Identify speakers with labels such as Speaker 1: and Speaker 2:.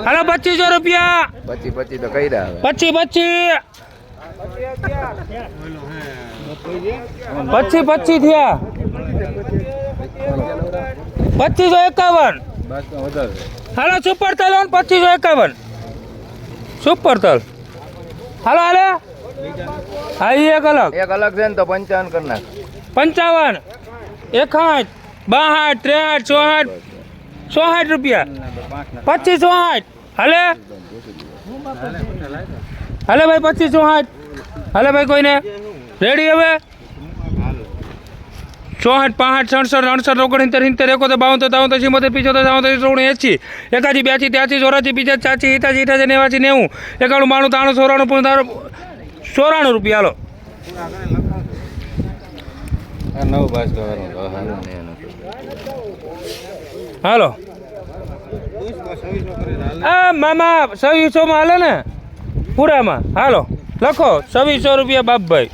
Speaker 1: હાલો 2500 રૂપિયા
Speaker 2: 25 તો કઈ રહ્યા
Speaker 1: 25 થયા 2551 હાલો સુપર તલ 2551 સુપર તલ હાલો હાલે હા ઈ એક અલગ
Speaker 2: છે ને તો 55 કરી નાખ
Speaker 1: 55 61 62 63 64 રૂપિયા 2560 હાલે હાલે ભાઈ 2560 હાલે ભાઈ કોઈને રેડી હવે 64 65 67 68 69 70 71 72 73 74 75 76 81 82 83 84 85 86 87 88 89 90 91 92 93 94 રૂપિયા હાલો હાલો આ મામા 2600 માં હાલે ને પૂરામાં હાલો લખો 2600 રૂપિયા બાપભાઈ